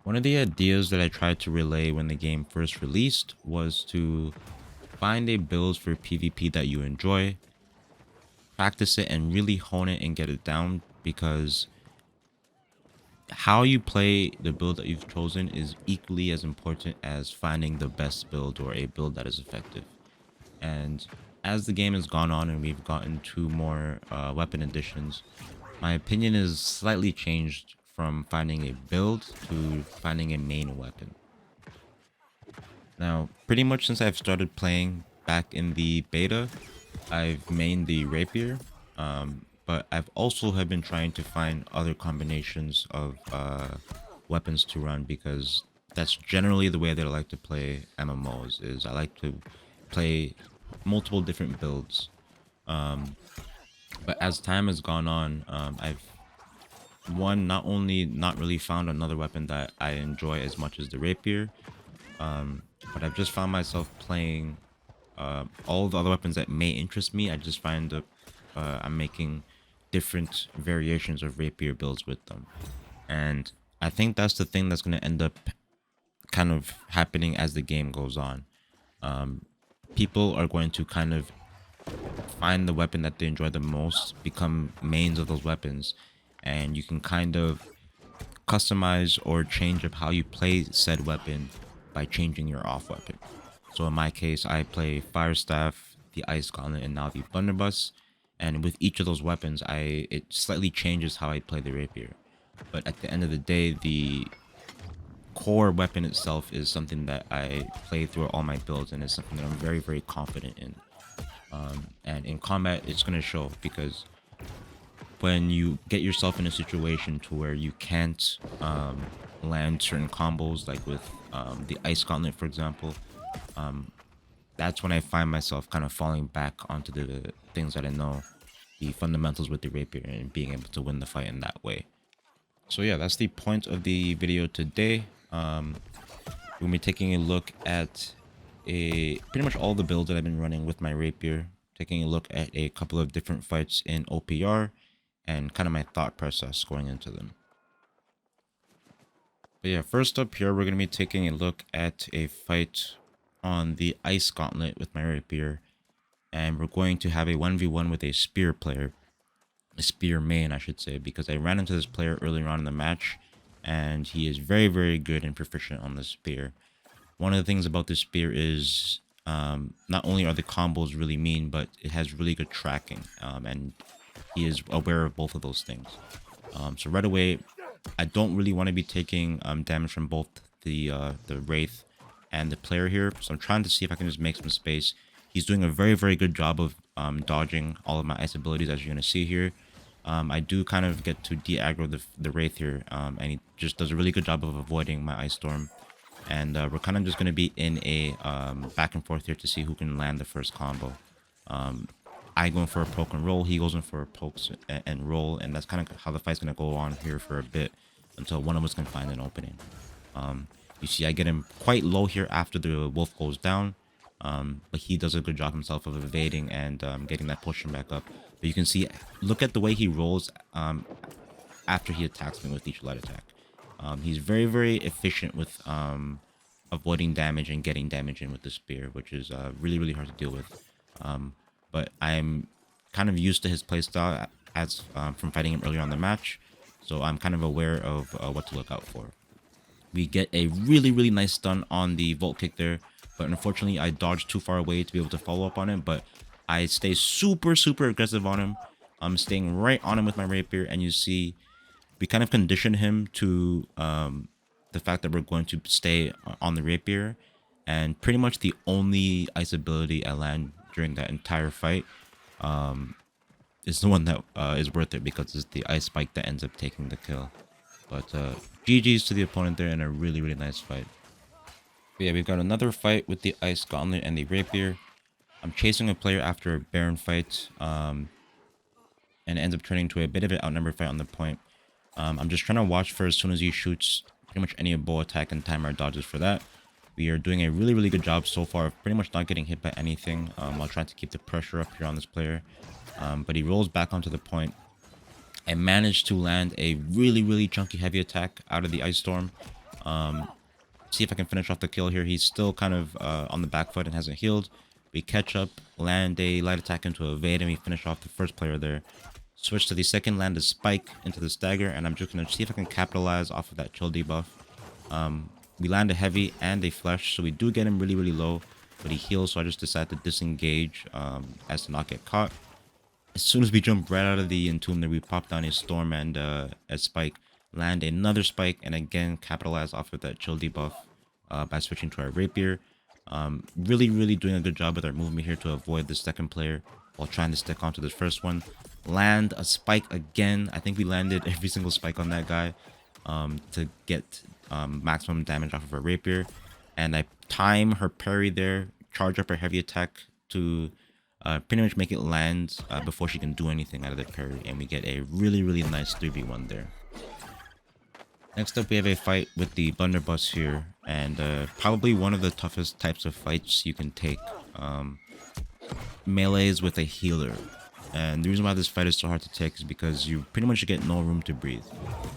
One of the ideas that I tried to relay when the game first released was to find a build for PvP that you enjoy, practice it, and really hone it and get it down, because how you play the build that you've chosen is equally as important as finding the best build or a build that is effective. And as the game has gone on and we've gotten two more weapon additions, my opinion is slightly changed from finding a build to finding a main weapon. Now, pretty much since I've started playing back in the beta, I've mained the rapier, but I've also have been trying to find other combinations of weapons to run, because that's generally the way that I like to play MMOs. Is I like to play multiple different builds. But as time has gone on, I've not only not really found another weapon that I enjoy as much as the rapier, but I've just found myself playing all the other weapons that may interest me. I just find that I'm making different variations of rapier builds with them, and I think that's the thing that's going to end up kind of happening as the game goes on. People are going to kind of find the weapon that they enjoy the most, become mains of those weapons, and you can kind of customize or change up how you play said weapon by changing your off weapon. So in my case, I play Fire Staff, the Ice Gauntlet, and now the Blunderbuss. And with each of those weapons, it slightly changes how I play the rapier. But at the end of the day, the core weapon itself is something that I play through all my builds, and is something that I'm very, very confident in. And in combat, it's going to show, because when you get yourself in a situation to where you can't land certain combos, like with the Ice Gauntlet, for example, that's when I find myself kind of falling back onto the things that I know, the fundamentals with the rapier, and being able to win the fight in that way. So yeah, that's the point of the video today. We'll be taking a look at pretty much all the builds that I've been running with my rapier, taking a look at a couple of different fights in OPR, and kind of my thought process going into them. But yeah, first up here, we're going to be taking a look at a fight on the Ice Gauntlet with my rapier, and we're going to have a 1v1 with a spear player, a spear main I should say, because I ran into this player earlier on in the match, and he is very, very good and proficient on the spear. One of the things about this spear is not only are the combos really mean, but it has really good tracking, and he is aware of both of those things. So right away, I don't really want to be taking damage from both the Wraith and the player here, so I'm trying to see if I can just make some space. He's doing a very, very good job of dodging all of my ice abilities, as you're going to see here. I do kind of get to de-aggro the Wraith here, and he just does a really good job of avoiding my Ice Storm. And we're kind of just going to be in a back and forth here to see who can land the first combo. I go in for a poke and roll, he goes in for a poke and roll, and that's kind of how the fight's going to go on here for a bit, until one of us can find an opening. You see I get him quite low here after the wolf goes down, but he does a good job himself of evading and getting that potion back up. But you can see, look at the way he rolls after he attacks me with each light attack. He's very, very efficient with avoiding damage and getting damage in with the spear, which is really, really hard to deal with. But I'm kind of used to his playstyle as from fighting him earlier on the match, so I'm kind of aware of what to look out for. We get a really, really nice stun on the Volt Kick there, but unfortunately I dodged too far away to be able to follow up on him, but I stay super, super aggressive on him. I'm staying right on him with my rapier, and you see we kind of condition him to the fact that we're going to stay on the rapier, and pretty much the only ice ability I land during that entire fight is the one that is worth it, because it's the ice spike that ends up taking the kill. But GG's to the opponent there in a really, really nice fight. But yeah, we've got another fight with the Ice Gauntlet and the rapier. I'm chasing a player after a Baron fight, and it ends up turning into a bit of an outnumbered fight on the point. I'm just trying to watch for as soon as he shoots pretty much any bow attack and time our dodges for that. We are doing a really, really good job so far of pretty much not getting hit by anything, while trying to keep the pressure up here on this player. But he rolls back onto the point. I managed to land a really, really chunky heavy attack out of the Ice Storm, See if I can finish off the kill here. He's still kind of on the back foot and hasn't healed. We catch up, land a light attack into evade, and we finish off the first player there. Switch to the second, land a spike into the stagger, and I'm just going to see if I can capitalize off of that chill debuff. We land a heavy and a flesh, so we do get him really, really low, but he heals, so I just decide to disengage as to not get caught. As soon as we jump right out of the entomb there, we pop down a storm and a spike, land another spike, and again capitalize off of that chill debuff by switching to our rapier. Really, really doing a good job with our movement here to avoid the second player while trying to stick onto this first one. Land a spike again. I think we landed every single spike on that guy to get maximum damage off of her rapier, and I time her parry there, charge up her heavy attack to pretty much make it land before she can do anything out of the parry, and we get a really, really nice 3v1 there. Next up, we have a fight with the blunderbuss here, and probably one of the toughest types of fights you can take. Melees with a healer. And the reason why this fight is so hard to take is because you pretty much get no room to breathe.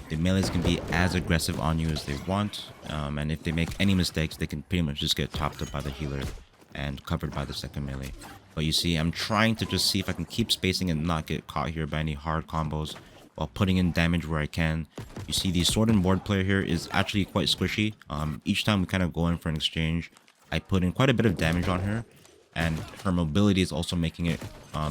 The melees can be as aggressive on you as they want, and if they make any mistakes, they can pretty much just get topped up by the healer and covered by the second melee. But you see, I'm trying to just see if I can keep spacing and not get caught here by any hard combos while putting in damage where I can. You see, the sword and ward player here is actually quite squishy. Each time we kind of go in for an exchange, I put in quite a bit of damage on her, and her mobility is also making it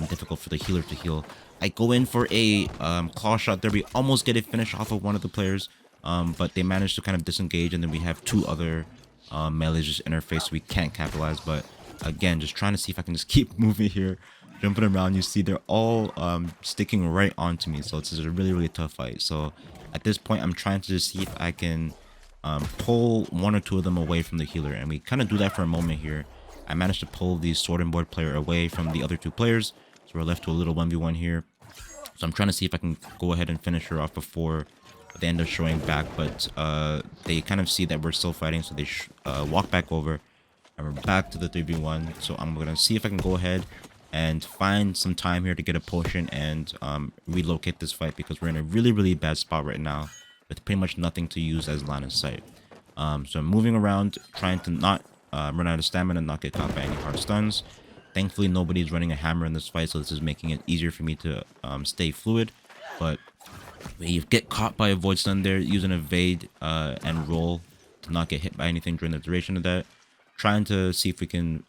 difficult for the healer to heal. I go in for a claw shot there. We almost get a finish off of one of the players, but they managed to kind of disengage, and then we have two other melees just interface, so we can't capitalize. But again, just trying to see if I can just keep moving here, jumping around. You see, they're all sticking right onto me, so it's a really, really tough fight. So at this point, I'm trying to just see if I can pull one or two of them away from the healer, and we kind of do that for a moment here. I managed to pull the sword and board player away from the other two players, so we're left to a little 1v1 here. So I'm trying to see if I can go ahead and finish her off before they end up showing back, but they kind of see that we're still fighting, so they walk back over, and we're back to the 3v1. So I'm gonna see if I can go ahead and find some time here to get a potion and relocate this fight, because we're in a really, really bad spot right now with pretty much nothing to use as line of sight. So I'm moving around, trying to not run out of stamina and not get caught by any hard stuns. Thankfully, nobody's running a hammer in this fight, so this is making it easier for me to stay fluid. But we get caught by a void stun there, using evade and roll to not get hit by anything during the duration of that. Trying to see if we can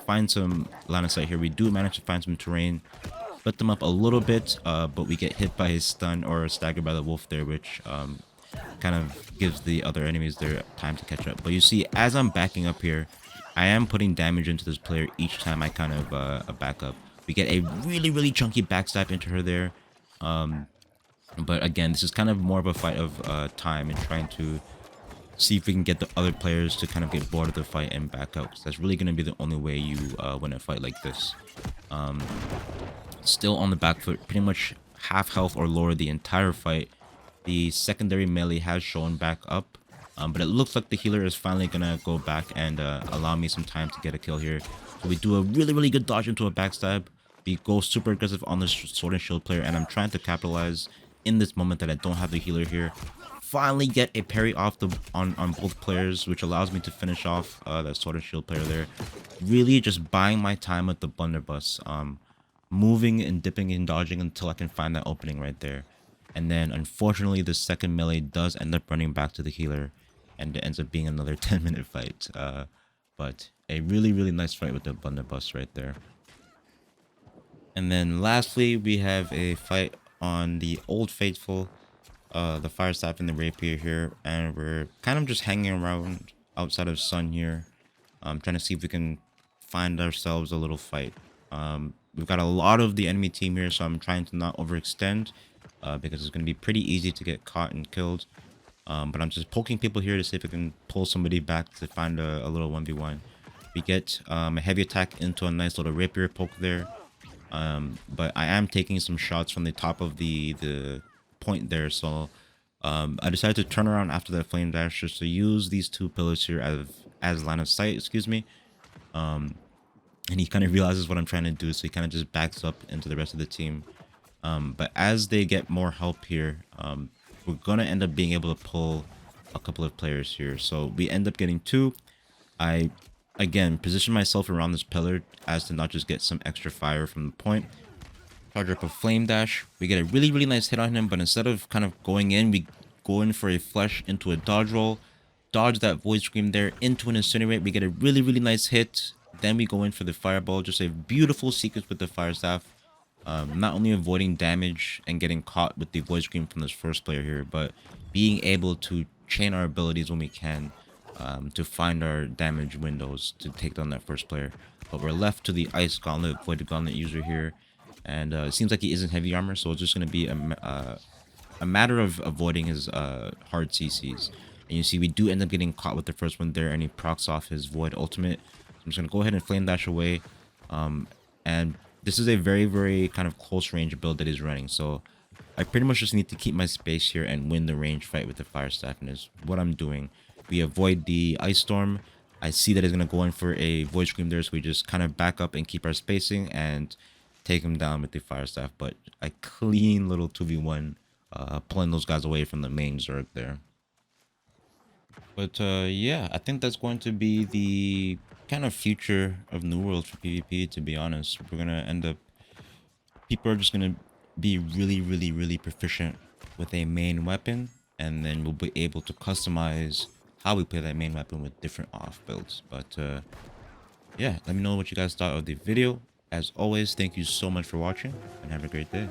find some line of sight here. We do manage to find some terrain, split them up a little bit, but we get hit by his stun or staggered by the wolf there, which kind of gives the other enemies their time to catch up. But you see, as I'm backing up here, I am putting damage into this player each time I kind of back up. We get a really, really chunky backstab into her there. But again, this is kind of more of a fight of time and trying to see if we can get the other players to kind of get bored of the fight and back out, because that's really going to be the only way you win a fight like this. Still on the back foot, pretty much half health or lower the entire fight. The secondary melee has shown back up, but it looks like the healer is finally gonna go back and allow me some time to get a kill here. So we do a really, really good dodge into a backstab. We go super aggressive on this sword and shield player, and I'm trying to capitalize in this moment that I don't have the healer here. Finally get a parry off on both players, which allows me to finish off that sword and shield player there. Really just buying my time with the blunderbuss, moving and dipping and dodging until I can find that opening right there. And then, unfortunately, the second melee does end up running back to the healer, and it ends up being another 10-minute fight. But a really, really nice fight with the blunderbuss right there. And then, lastly, we have a fight on the Old Faithful, the fire staff and the rapier here, and we're kind of just hanging around outside of Sun here, trying to see if we can find ourselves a little fight. We've got a lot of the enemy team here, so I'm trying to not overextend. Because it's going to be pretty easy to get caught and killed. But I'm just poking people here to see if I can pull somebody back to find a little 1v1. We get a heavy attack into a nice little rapier poke there. But I am taking some shots from the top of the point there. So I decided to turn around after that flame dash just to use these two pillars here as line of sight, excuse me. And he kind of realizes what I'm trying to do, so he kind of just backs up into the rest of the team. But as they get more help here, we're gonna end up being able to pull a couple of players here. So we end up getting 2. I, again, position myself around this pillar as to not just get some extra fire from the point. Charge up a flame dash. We get a really, really nice hit on him, but instead of kind of going in, we go in for a flush into a dodge roll. Dodge that void scream there into an incinerate. We get a really, really nice hit. Then we go in for the fireball. Just a beautiful sequence with the fire staff. Not only avoiding damage and getting caught with the void scream from this first player here, but being able to chain our abilities when we can to find our damage windows to take down that first player. But we're left to the ice gauntlet, void gauntlet user here. And it seems like he isn't heavy armor, so it's just going to be a matter of avoiding his hard CCs. And you see we do end up getting caught with the first one there, and he procs off his void ultimate. So I'm just going to go ahead and flame dash away. And this is a very, very kind of close range build that he's running. So I pretty much just need to keep my space here and win the range fight with the fire staff, and is what I'm doing. We avoid the ice storm. I see that he's going to go in for a void scream there, so we just kind of back up and keep our spacing and take him down with the fire staff. But a clean little 2v1, pulling those guys away from the main Zerg there. But yeah, I think that's going to be the kind of future of New World for PvP, to be honest. We're going to end up... People are just going to be really, really, really proficient with a main weapon. And then we'll be able to customize how we play that main weapon with different off builds. But yeah, let me know what you guys thought of the video. As always, thank you so much for watching, and have a great day.